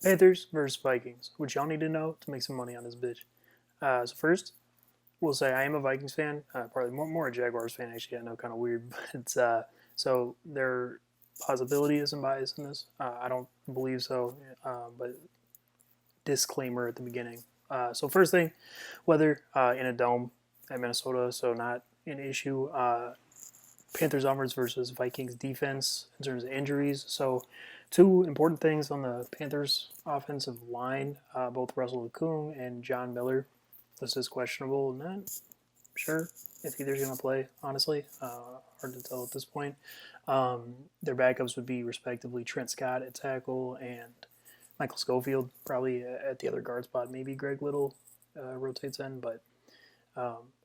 Panthers versus Vikings, which y'all need to know to make some money on this bitch. So first, we'll say I am a Vikings fan, probably more a Jaguars fan actually. I know, kind of weird, but so there possibility is some bias in this. I don't believe so, but disclaimer at the beginning. So first thing, weather in a dome at Minnesota, so not an issue. Panthers offense versus Vikings defense in terms of injuries. So, two important things on the Panthers offensive line: both Russell Okung and John Miller. This is questionable. Not sure if either's going to play. Honestly, hard to tell at this point. Their backups would be respectively Trent Scott at tackle and Michael Schofield probably at the other guard spot. Maybe Greg Little rotates in, but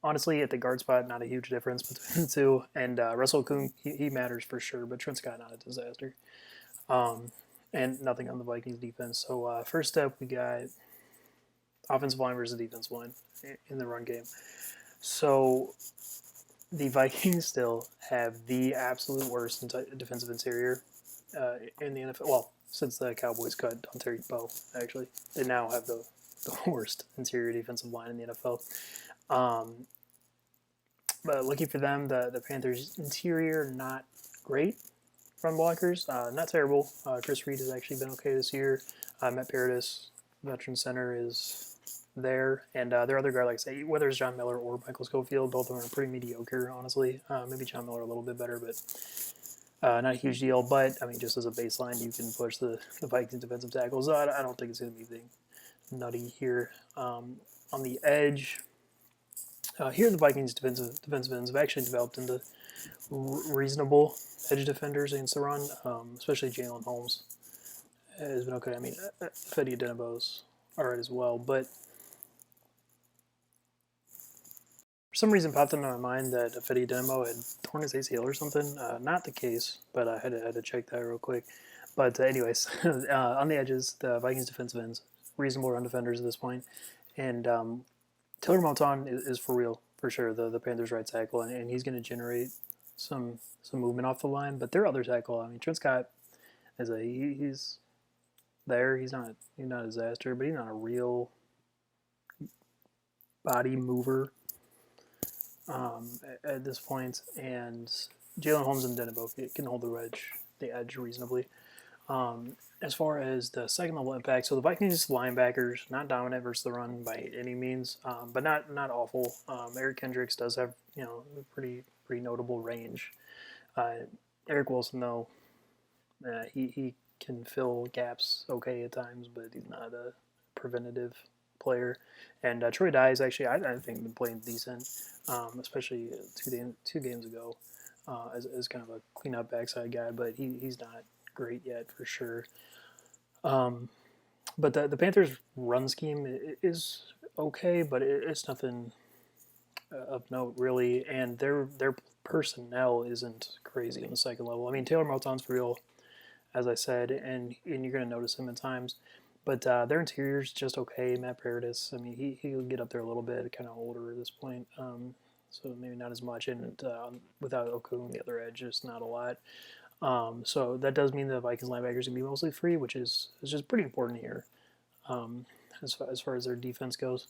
honestly, at the guard spot, not a huge difference between the two. And Russell Kuhn, he matters for sure, but Trent Scott, not a disaster. Um, and nothing on the Vikings defense. So first step, we got offensive line versus defensive line in the run game. So the Vikings still have the absolute worst defensive interior in the NFL. Well, since the Cowboys cut Terry Poe, actually, they now have the worst interior defensive line in the NFL. Um, but lucky for them, the Panthers' interior not great. Run blockers, not terrible. Chris Reed has actually been okay this year. Matt Paradis, veteran center, is there, and their other guy, like I say, whether it's John Miller or Michael Schofield, both of them are pretty mediocre, honestly. Maybe John Miller a little bit better, but not a huge deal. But I mean, just as a baseline, you can push the Vikings defensive tackles. I don't think it's going to be anything nutty here. On the edge, here the Vikings defensive ends have actually developed into reasonable edge defenders against the run, especially Jalen Holmes has been okay. I mean, Fedi Denebo's all right as well, but for some reason popped into my mind that Fedi Denebo had torn his ACL or something. Not the case, but I had to check that real quick. But anyways, on the edges, the Vikings defensive ends, reasonable run defenders at this point, and Taylor Moton is for real for sure. The Panthers right tackle, and he's going to generate some movement off the line. But their other tackle, I mean, Trent Scott is he's there. He's not a disaster, but he's not a real body mover at this point. And Jalen Holmes and Denebo can hold the edge reasonably. As far as the second level impact, so the Vikings linebackers not dominant versus the run by any means, but not awful. Eric Kendricks does have pretty notable range. Uh, Eric Wilson though, he can fill gaps okay at times, but he's not a preventative player. And Troy Dye is actually I think been playing decent, especially two games ago as kind of a cleanup backside guy, but he's not great yet for sure. Um, but the Panthers' run scheme is okay, but it's nothing of note really, and their personnel isn't crazy on the second level. I mean, Taylor Moton's for real, as I said, and you're going to notice him at times. But their interior's just okay. Matt Paradis, I mean, he'll get up there a little bit, kind of older at this point, so maybe not as much. And without Okung, the other edge, just not a lot. So that does mean the Vikings linebackers can be mostly free, which is just pretty important here as far as their defense goes.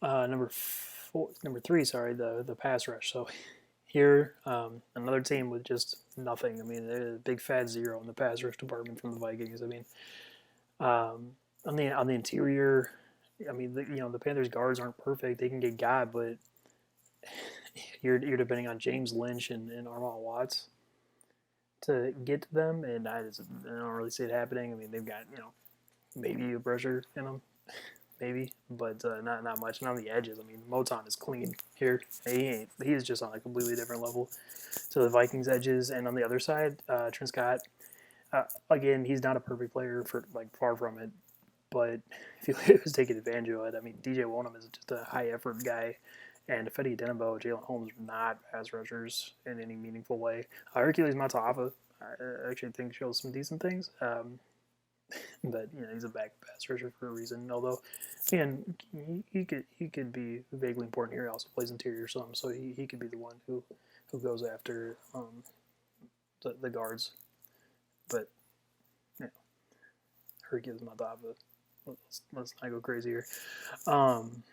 Number three, sorry, the pass rush. So here, another team with just nothing. I mean, a big fat zero in the pass rush department from the Vikings. I mean, on the interior, I mean, the Panthers guards aren't perfect. They can get got, but you're depending on James Lynch and Armand Watts to get to them, and I don't really see it happening. I mean, they've got maybe a pressure in them, maybe, but not much. And on the edges, I mean, Moton is clean here. He is just on a completely different level to the Vikings edges. And on the other side, Trent Scott, again, he's not a perfect player for far from it. But if he was taking advantage of it, I mean, DJ Wonham is just a high effort guy. And Fedi Denebo, Jalen Holmes are not pass rushers in any meaningful way. Hercules Mataafa, I actually think shows some decent things. But he's a back pass rusher for a reason. Although, again, he could be vaguely important here. He also plays interior some, so he could be the one who goes after the guards. But or give them a top, but let's not go crazy here. Um,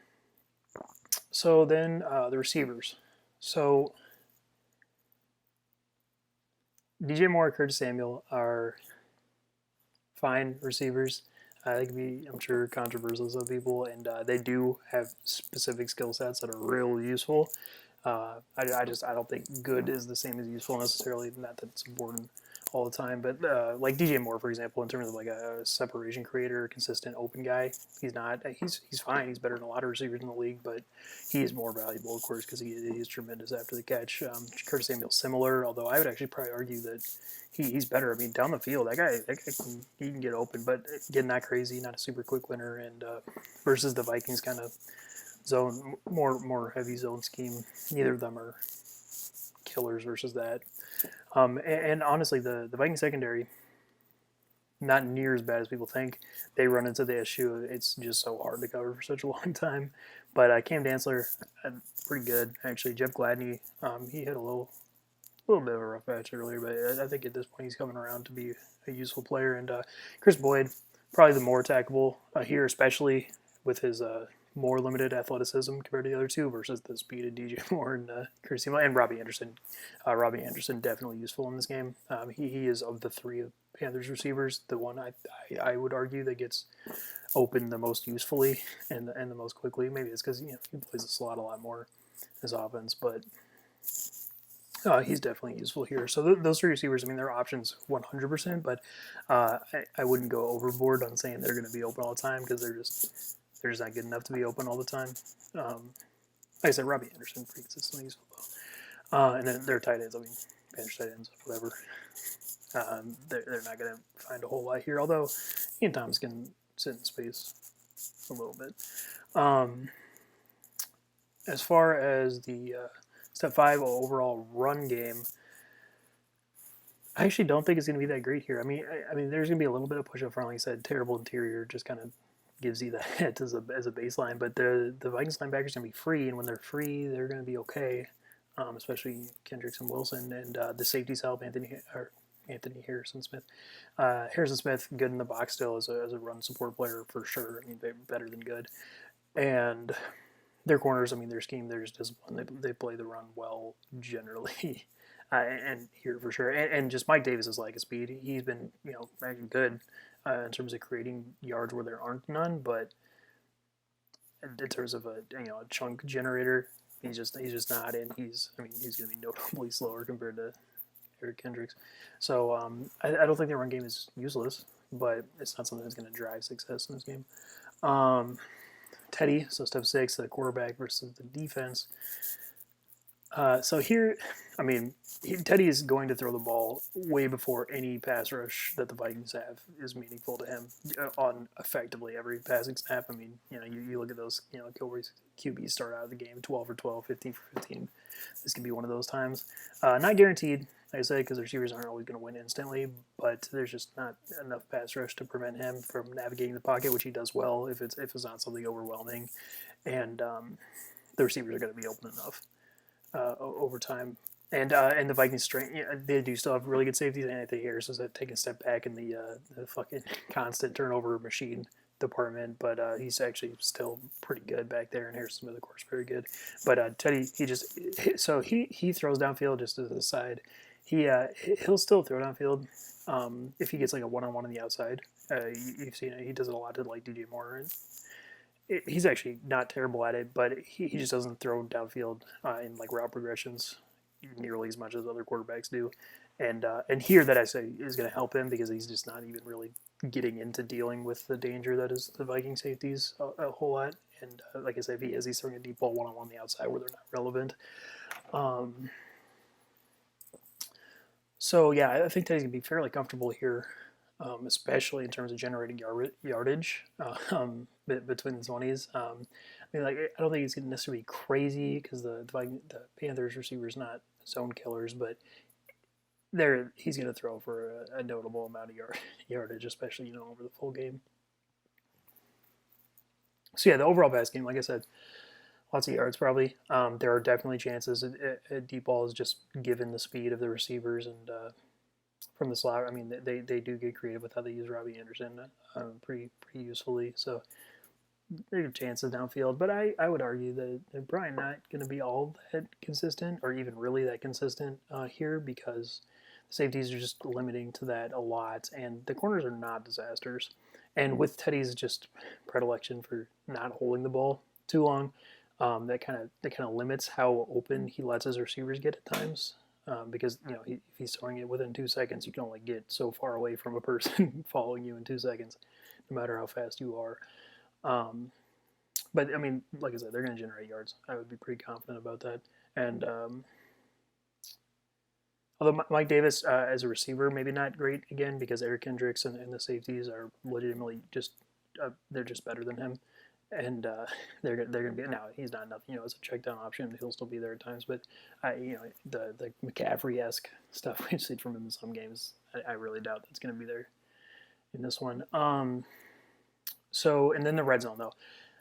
so then the receivers. So DJ Moore, Curtis Samuel are fine receivers. They can be, I'm sure, controversial to some people, and they do have specific skill sets that are real useful. I don't think good is the same as useful necessarily. Not that it's important all the time, but like DJ Moore, for example, in terms of like a separation creator, consistent open guy, he's not. He's fine. He's better than a lot of receivers in the league, but he is more valuable, of course, because he is tremendous after the catch. Curtis Samuel's similar, although I would actually probably argue that he's better. I mean, down the field, that guy he can get open, but again, not crazy, not a super quick winner, and versus the Vikings kind of zone, more heavy zone scheme. Neither of them are killers versus that. And honestly, the Viking secondary, not near as bad as people think. They run into the issue. It's just so hard to cover for such a long time. But Cam Dantzler, pretty good actually. Jeff Gladney, he hit a little bit of a rough patch earlier, but I think at this point he's coming around to be a useful player. And Chris Boyd, probably the more attackable here, especially with his more limited athleticism compared to the other two versus the speed of DJ Moore and Curtis Samuel and Robbie Anderson. Robbie Anderson definitely useful in this game. He is of the three of Panthers receivers the one I would argue that gets open the most usefully and the most quickly. Maybe it's because he plays the slot a lot more as offense, but he's definitely useful here. So those three receivers, I mean, they're options 100%, but I wouldn't go overboard on saying they're going to be open all the time because they're just not good enough to be open all the time. Like I said, Robbie Anderson pretty consistently useful though. And then their tight ends, I mean, Panthers tight ends, whatever. They're not going to find a whole lot here, although Ian Thomas can sit in space a little bit. As far as the step 5 overall run game, I actually don't think it's going to be that great here. I mean, there's going to be a little bit of push up front, like I said. Terrible interior just kind of gives you that as a baseline. But the Vikings linebackers are going to be free, and when they're free, they're going to be okay. Especially Kendricks and Wilson, and the safeties help. Anthony Harrison Smith. Harrison Smith, good in the box still as a run support player for sure. I mean, better than good. And their corners, I mean, their scheme, there's discipline. They play the run well generally. And here for sure. And just Mike Davis is like a speed. He's been, actually good in terms of creating yards where there aren't none. But in terms of a chunk generator, he's just not. And he's going to be notably slower compared to Eric Kendricks. So I don't think the run game is useless, but it's not something that's going to drive success in this game. Teddy, so step 6, the quarterback versus the defense. So here, I mean, Teddy is going to throw the ball way before any pass rush that the Vikings have is meaningful to him on effectively every passing snap. I mean, you look at those, Kilroy's QBs start out of the game 12 for 12, 15 for 15. This could be one of those times. Not guaranteed, like I said, because the receivers aren't always going to win instantly, but there's just not enough pass rush to prevent him from navigating the pocket, which he does well if it's not something overwhelming. And the receivers are going to be open enough over time. And the Vikings strength, they do still have really good safeties. And Anthony Harris is taking a step back in the fucking constant turnover machine department, but he's actually still pretty good back there. And Harrison Smith, of course, very good. But Teddy, he throws downfield just as a side. He'll still throw downfield if he gets like a one-on-one on the outside. You've seen it. He does it a lot to like DJ Moore. He's actually not terrible at it, but he just doesn't throw downfield in like route progressions nearly as much as other quarterbacks do. And here that I say is going to help him because he's just not even really getting into dealing with the danger that is the Viking safeties a whole lot. And like I said, if he's throwing a deep ball one-on-one on the outside where they're not relevant. So yeah, I think that he's going to be fairly comfortable here. Especially in terms of generating yardage between the 20s. I don't think he's going to necessarily be crazy because the Panthers receivers not zone killers, but he's going to throw for a notable amount of yardage, especially over the full game. So yeah, the overall pass game, like I said, lots of yards probably. There are definitely chances at deep balls just given the speed of the receivers and from the slot. I mean, they do get creative with how they use Robbie Anderson pretty usefully. So there's chances downfield, but I would argue that they're probably not going to be all that consistent or even really that consistent here because the safeties are just limiting to that a lot, and the corners are not disasters. And with Teddy's just predilection for not holding the ball too long, that kind of limits how open he lets his receivers get at times. Because if he's throwing it within 2 seconds, you can only get so far away from a person following you in 2 seconds, no matter how fast you are. But I mean, like I said, they're going to generate yards. I would be pretty confident about that. And although Mike Davis as a receiver, maybe not great again because Eric Kendricks and the safeties are legitimately just they're just better than him. And they're going to be now. He's not nothing, as a check down option. He'll still be there at times, but the McCaffrey-esque stuff we've seen from him in some games, I really doubt that's going to be there in this one. So and then the red zone though,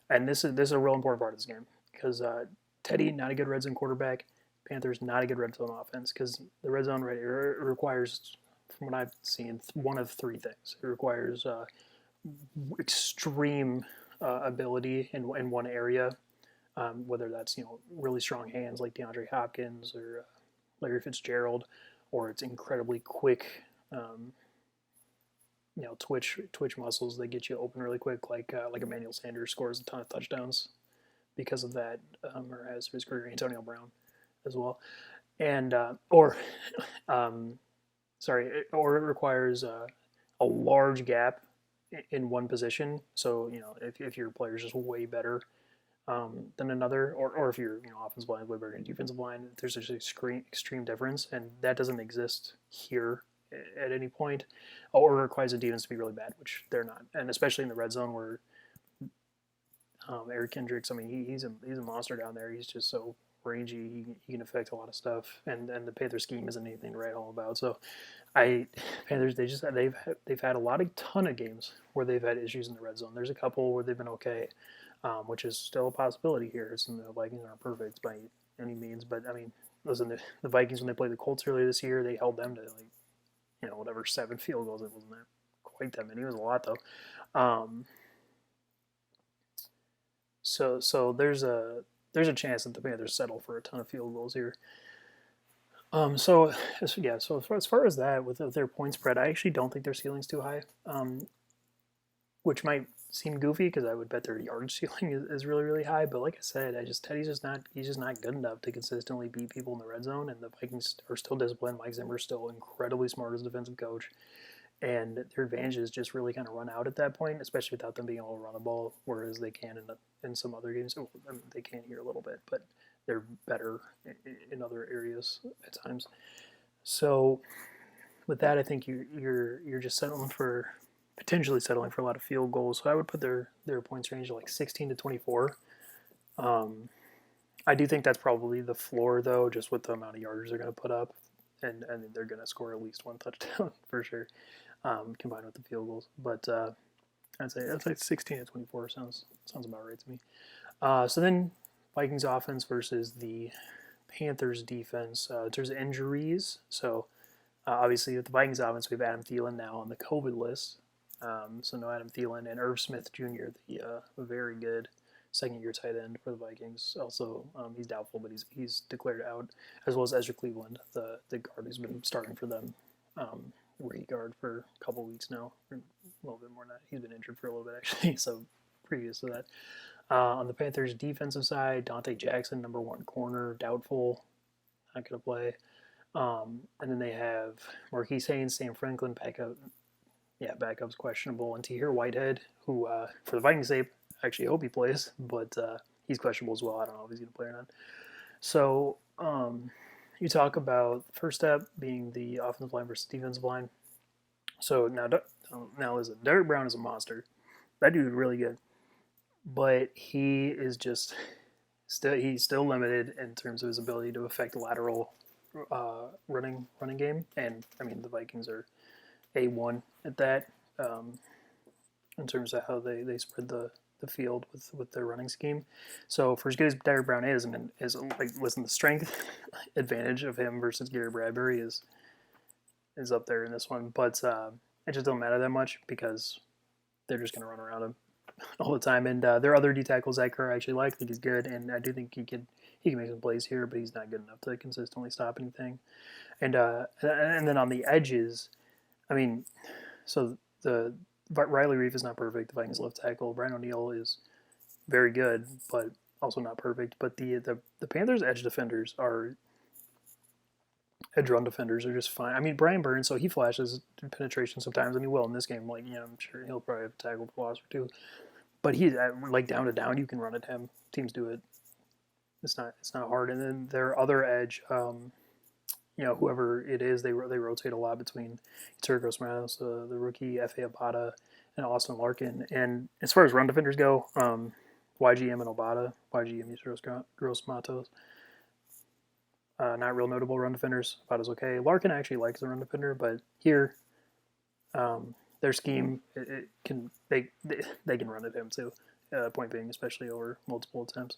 and this is a real important part of this game because Teddy not a good red zone quarterback, Panthers not a good red zone offense because the red zone requires, from what I've seen, one of three things. It requires extreme ability in one area, whether that's really strong hands like DeAndre Hopkins or Larry Fitzgerald, or it's incredibly quick. Twitch muscles that get you open really quick, like Emmanuel Sanders scores a ton of touchdowns because of that, or has his career. Antonio Brown as well, and or it requires a large gap in one position. So if your player is just way better than another, or if you're offensive line way better than defensive line, there's just extreme difference, and that doesn't exist here at any point, or requires the defense to be really bad, which they're not, and especially in the red zone where Eric Kendricks, I mean, he's a monster down there. He's just so rangy. He can affect a lot of stuff, and the Panther scheme isn't anything to write home about. So, Panthers they've had a ton of games where they've had issues in the red zone. There's a couple where they've been okay, which is still a possibility here. It's the Vikings aren't perfect by any means, but I mean, listen, the Vikings when they played the Colts earlier this year, they held them to whatever 7 field goals. It wasn't that quite that many. It was a lot though. So there's a chance that the Panthers settle for a ton of field goals here. So as far as that with their point spread, I actually don't think their ceiling's too high, which might seem goofy because I would bet their yard ceiling is really really high. But like I said, Teddy's just not good enough to consistently beat people in the red zone, and the Vikings are still disciplined. Mike Zimmer's still incredibly smart as a defensive coach. And their advantages just really kind of run out at that point, especially without them being able to run the ball, whereas they can in some other games. I mean, they can here a little bit, but they're better in other areas at times. So with that, I think you're just potentially settling for a lot of field goals. So I would put their points range at like 16 to 24. I do think that's probably the floor, though, just with the amount of yards they're going to put up, and they're going to score at least one touchdown for sure. Combined with the field goals, but I'd say 16 to 24 sounds about right to me. So then Vikings offense versus the Panthers defense. In terms of injuries, so obviously with the Vikings offense, we have Adam Thielen now on the COVID list. So no Adam Thielen, and Irv Smith Jr., the very good second-year tight end for the Vikings. Also, he's doubtful, but he's declared out, as well as Ezra Cleveland, the guard who's been starting for them. Right guard for a couple weeks now, or a little bit more than that. He's been injured for a little bit actually, so previous to that. On the Panthers defensive side, Dante Jackson, number 1 corner, doubtful, not going to play. And then they have Marquise Haynes, Sam Franklin, backup's questionable, and Tahir Whitehead, who for the Vikings sake, actually hope he plays, but he's questionable as well. I don't know if he's going to play or not. So you talk about the first step being the offensive line versus defensive line. So now listen, Derrick Brown is a monster. That dude is really good, but he is just he's still limited in terms of his ability to affect lateral running game. And I mean the Vikings are A1 at that in terms of how they spread the field with their running scheme. So for as good as Derrick Brown is, the strength advantage of him versus Gary Bradbury is is up there in this one, but it just don't matter that much because they're just going to run around him all the time. And their other D tackle, Zach Kerr, I actually like. I think he's good, and I do think he can make some plays here, but he's not good enough to consistently stop anything. And then on the edges, I mean, so the Riley Reef is not perfect. The Vikings left tackle Brian O'Neill is very good, but also not perfect. But the Panthers edge defenders are edge run defenders are just fine. I mean, Brian Burns, so he flashes penetration sometimes, and he will in this game. Like, I'm sure he'll probably have a tackle for loss or two. But he's like down to down, you can run at him. Teams do it. It's not hard. And then their other edge, whoever it is, they rotate a lot between Turgos Matos, the rookie, F.A. Abada, and Austin Larkin. And as far as run defenders go, YGM and Abada, YGM is Gross Matos. Not real notable run defenders. Abada's okay. Larkin actually likes the run defender, but here, their scheme they can run at him too. Point being, especially over multiple attempts.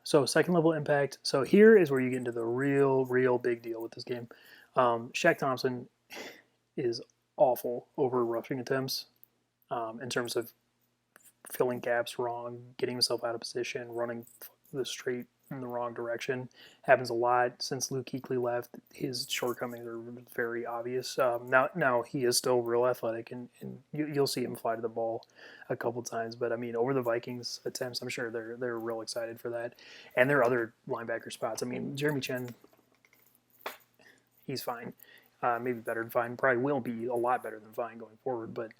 So second level impact. So here is where you get into the real big deal with this game. Shaq Thompson is awful over rushing attempts in terms of filling gaps wrong, getting himself out of position, running the straight in the wrong direction. Happens a lot since Luke Kuechly left. His shortcomings are very obvious. Now he is still real athletic, and you'll see him fly to the ball a couple times. But I mean, over the Vikings attempts, I'm sure they're real excited for that. And their other linebacker spots. I mean, Jeremy Chinn, he's fine. Maybe better than fine. Probably will be a lot better than fine going forward. But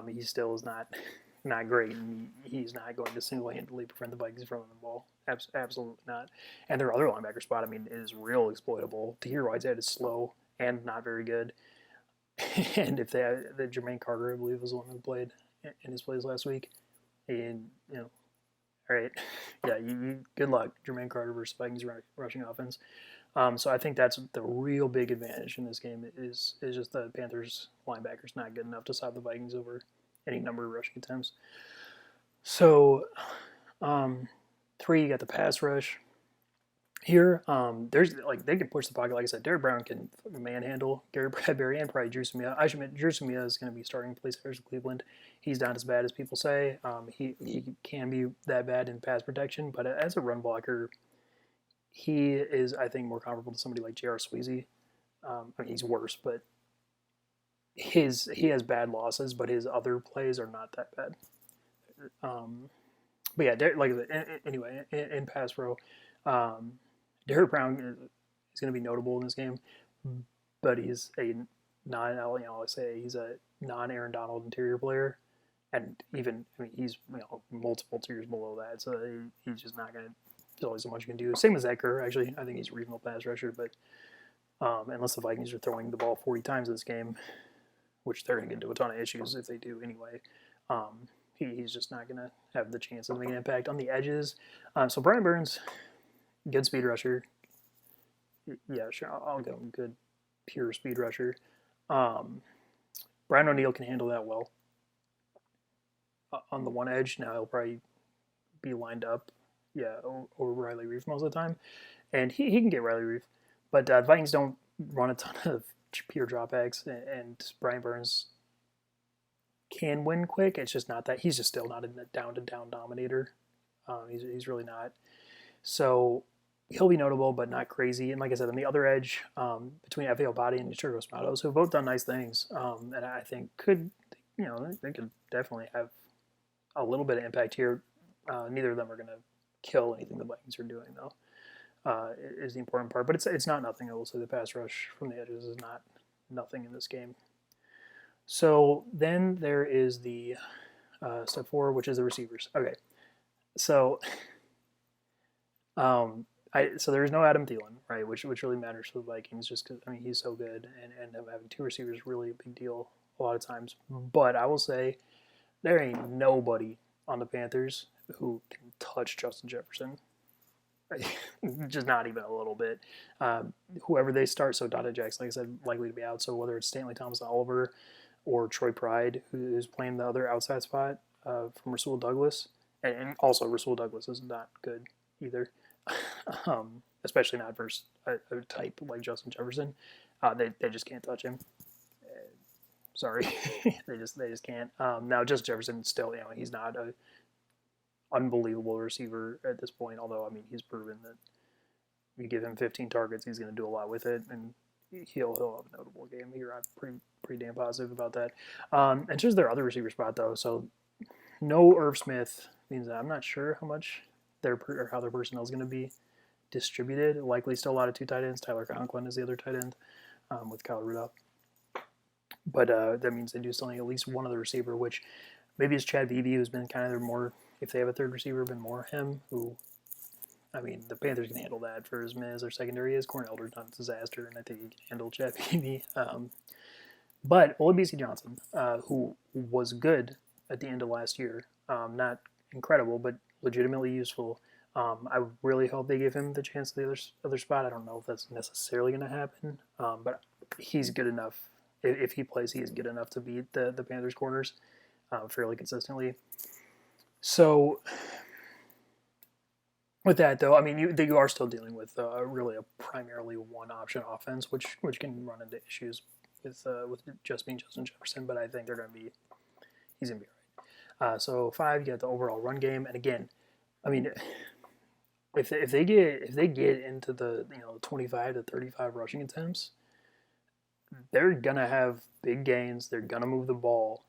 he still is not great, and he's not going to single-handedly prevent the Vikings from running the ball. Absolutely not. And their other linebacker spot, I mean, is real exploitable. Tahir Whitehead is slow and not very good. And if the Jermaine Carter, I believe, was the one who played in his plays last week, and all right, yeah, good luck, Jermaine Carter versus Vikings rushing offense. So I think that's the real big advantage in this game is just the Panthers linebackers not good enough to stop the Vikings over any number of rushing attempts. So, 3, you got the pass rush. Here, there's they can push the pocket. Like I said, Derek Brown can manhandle Gary Bradbury and probably Drew Samia. I should admit, Drew Samia is going to be starting to play for Cleveland. He's not as bad as people say. He can be that bad in pass protection, but as a run blocker, he is, I think, more comparable to somebody like J.R. Sweezy. I mean, he's worse, but he has bad losses, but his other plays are not that bad. But yeah, anyway, in pass pro, Derek Brown is going to be notable in this game, but he's a he's a non-Aaron Donald interior player, and even he's multiple tiers below that, so he's just not going to. There's only so much you can do. Same as Ecker, actually. I think he's a reasonable pass rusher, but unless the Vikings are throwing the ball 40 times this game, which they're going to get into a ton of issues if they do anyway. He's just not going to have the chance of making an impact on the edges. So Brian Burns, good speed rusher. Yeah, sure, I'll go good pure speed rusher. Brian O'Neill can handle that well. On the one edge, now he'll probably be lined up, over Riley Reef most of the time. And he can get Riley Reef. But the Vikings don't run a ton of pure dropbacks, and Brian Burns can win quick. It's just not that. He's just still not a down-to-down dominator. He's really not. So he'll be notable, but not crazy. And like I said, on the other edge, between F.A. Abadi and Turgos Matos, who have both done nice things, and I think they could definitely have a little bit of impact here. Neither of them are going to kill anything the Vikings are doing, though. Is the important part, but it's not nothing. I will say the pass rush from the edges is not nothing in this game. So then there is the step 4, which is the receivers. Okay, so so there is no Adam Thielen, right? Which really matters for the Vikings, just because he's so good, and having 2 receivers is really a big deal a lot of times. But I will say there ain't nobody on the Panthers who can touch Justin Jefferson. Just not even a little bit. Whoever they start, so Dante Jackson, like I said, likely to be out. So whether it's Stanley Thomas-Oliver or Troy Pride, who's playing the other outside spot from Rasul Douglas, and also Rasul Douglas is not good either. especially not versus a type like Justin Jefferson. They just can't touch him. Sorry, they just can't. Now Justin Jefferson still, he's not a unbelievable receiver at this point. Although I mean, he's proven that you give him 15 targets, he's going to do a lot with it, and he'll have a notable game here. I'm pretty damn positive about that. And just their other receiver spot though, so no Irv Smith means that I'm not sure how much how their personnel is going to be distributed. Likely still a lot of two tight ends. Tyler Conklin is the other tight end with Kyle Rudolph. But that means they do still need at least one other receiver, which maybe it's Chad Beebe, who's been kind of their more, if they have a third receiver, been more him, who, I mean, the Panthers can handle that for as many as their secondary is. Corn Elder's not a disaster, and I think he can handle Chad Beebe. But Olabisi Johnson, who was good at the end of last year, not incredible, but legitimately useful. I really hope they give him the chance to the other spot. I don't know if that's necessarily going to happen, but he's good enough. If he plays, he is good enough to beat the Panthers corners fairly consistently. So with that, though, I mean, you are still dealing with really a primarily one-option offense, which can run into issues with just being Justin Jefferson. But I think he's going to be all right. So 5, you got the overall run game, and again, I mean, if they get into the 25 to 35 rushing attempts, they're gonna have big gains. They're gonna move the ball,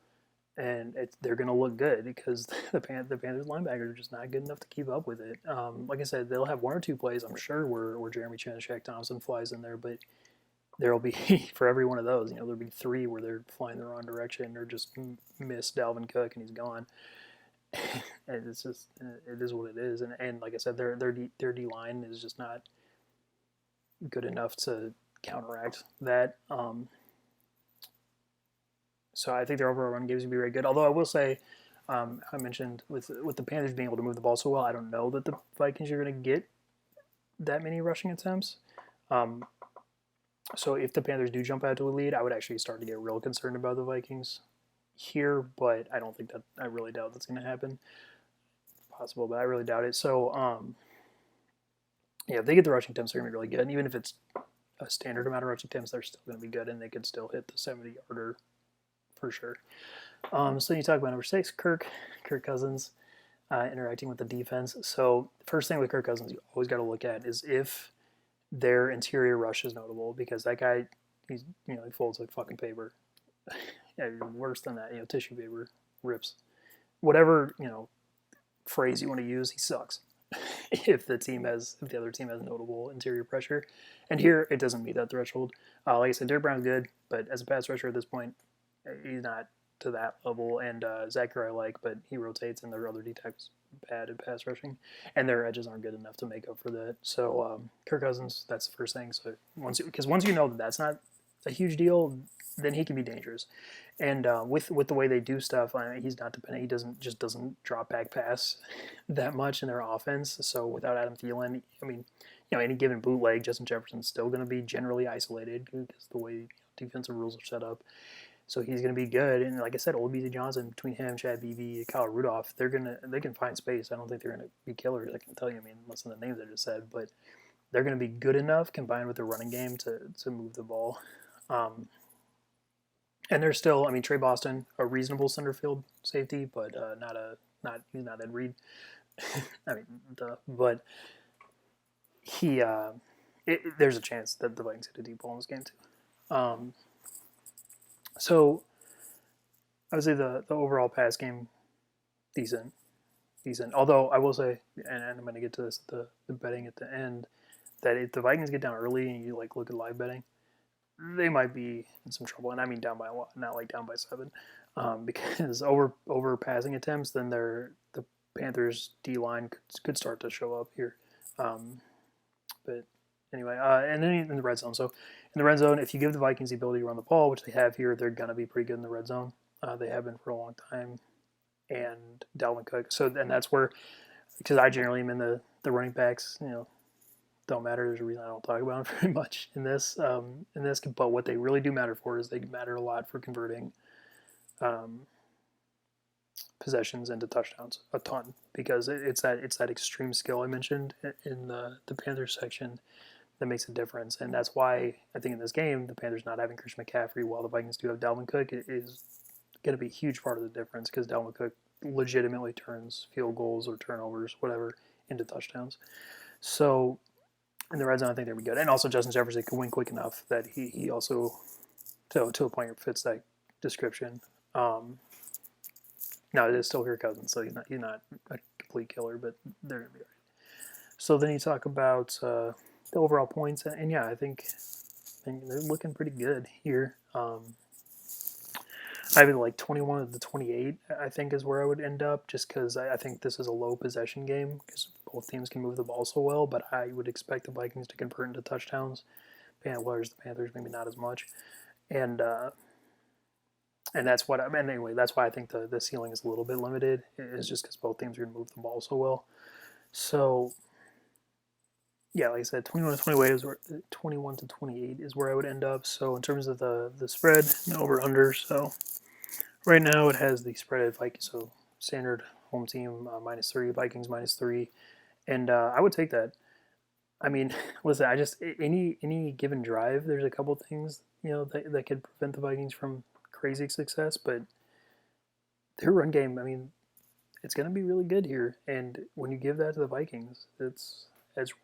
and they're gonna look good because the Panthers linebackers are just not good enough to keep up with it. Like I said, they'll have one or two plays, I'm sure, where Jeremy Chin and Shaq Thompson flies in there, but there'll be for every one of those, there'll be 3 where they're flying the wrong direction or just miss Dalvin Cook and he's gone. And it's just, it is what it is. And like I said, their D line is just not good enough to counteract that. So I think their overall run game is going to be very good. Although I will say, I mentioned with the Panthers being able to move the ball so well, I don't know that the Vikings are going to get that many rushing attempts. So if the Panthers do jump out to a lead, I would actually start to get real concerned about the Vikings here, but I don't think that, I really doubt that's going to happen. Possible, but I really doubt it. So, yeah, if they get the rushing attempts, they're going to be really good. And even if it's a standard amount of rushing attempts, they're still going to be good, and they could still hit the 70-yarder for sure. So then you talk about number 6, Kirk Cousins interacting with the defense. So first thing with Kirk Cousins, you always got to look at is if their interior rush is notable, because that guy, he folds like fucking paper. Yeah, worse than that, tissue paper, rips. Whatever, phrase you want to use, he sucks. if the other team has notable interior pressure. And here, it doesn't meet that threshold. Like I said, Derek Brown's good, but as a pass rusher at this point, he's not to that level. And Zachary I like, but he rotates, and their other D-tackles bad at pass rushing, and their edges aren't good enough to make up for that. So Kirk Cousins, that's the first thing. So once you know that that's not a huge deal, then he can be dangerous. And with the way they do stuff, he's not dependent. He doesn't drop back pass that much in their offense. So without Adam Thielen, I mean, any given bootleg, Justin Jefferson's still going to be generally isolated because the way defensive rules are set up. So he's going to be good. And like I said, Olabisi Johnson, between him, Chad Beebe, Kyle Rudolph, they can find space. I don't think they're going to be killers. I can tell you. I mean, most of the names I just said, but they're going to be good enough combined with their running game to move the ball. And there's still, I mean, Trey Boston, a reasonable center field safety, but he's not Ed Reed. I mean, but there's a chance that the Vikings hit a deep ball in this game too. So I would say the overall pass game, decent. Although I will say, and I'm going to get to this, the betting at the end, that if the Vikings get down early and you look at live betting, they might be in some trouble, and I mean down by a lot, not down by 7, because over passing attempts, then the Panthers D line could start to show up here. But anyway, and then in the red zone. So in the red zone, if you give the Vikings the ability to run the ball, which they have here, they're gonna be pretty good in the red zone. They have been for a long time, and Dalvin Cook. So and that's where, because I generally am in the running backs, don't matter. There's a reason I don't talk about them very much in this. But what they really do matter for is they matter a lot for converting possessions into touchdowns a ton because it's that extreme skill I mentioned in the Panthers section that makes a difference, and that's why I think in this game the Panthers not having Christian McCaffrey while the Vikings do have Dalvin Cook is going to be a huge part of the difference because Dalvin Cook legitimately turns field goals or turnovers, whatever, into touchdowns. So in the red zone, I think they'll be good, and also Justin Jefferson can win quick enough that he also to a point fits that description. Now it is still Kirk Cousins, so he's not a complete killer, but they're gonna be right. So then you talk about the overall points, and yeah, I think they're looking pretty good here. I have it like 21 to 28, I think, is where I would end up, just because I think this is a low possession game because both teams can move the ball so well, but I would expect the Vikings to convert into touchdowns. Whereas the Panthers maybe not as much, and that's what I mean. Anyway, that's why I think the ceiling is a little bit limited. It's just because both teams are going to move the ball so well. So yeah, like I said, 21 to 28 is where I would end up. So in terms of the spread, over under. So right now it has the spread at Vikings. So standard home team -3, Vikings -3, and I would take that. I mean, listen, I just any given drive, there's a couple things that could prevent the Vikings from crazy success, but their run game, I mean, it's going to be really good here. And when you give that to the Vikings, it's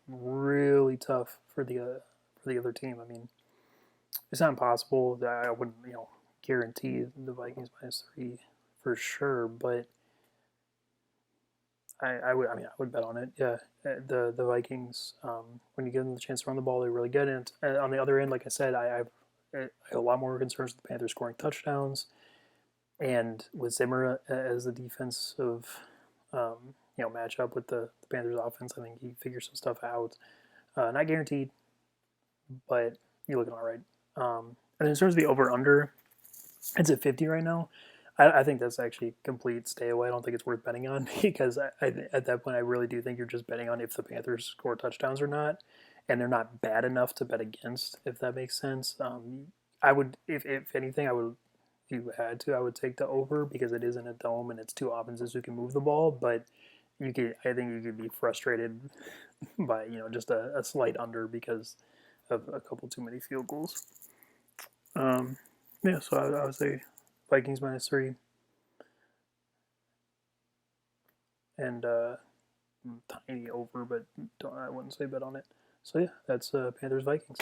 really tough for the other team. I mean, it's not impossible. I wouldn't guarantee the Vikings -3 for sure, but I would bet on it. Yeah, the Vikings, when you give them the chance to run the ball, they're really good. And on the other end, like I said, I have a lot more concerns with the Panthers scoring touchdowns, and with Zimmer as the defensive matchup with the Panthers offense, I think he figures some stuff out. Not guaranteed, but you're looking all right. And in terms of the over under, it's at 50 right now. I think that's actually complete stay away. I don't think it's worth betting on because at that point I really do think you're just betting on if the Panthers score touchdowns or not, and they're not bad enough to bet against, if that makes sense. I would, if anything, I would, if you had to, I would take the over because it is in a dome and it's two offenses who can move the ball. But I think you could be frustrated by just a slight under because of a couple too many field goals. Yeah, so I would say Vikings -3 and tiny over, but I wouldn't say bet on it. So yeah, that's Panthers Vikings.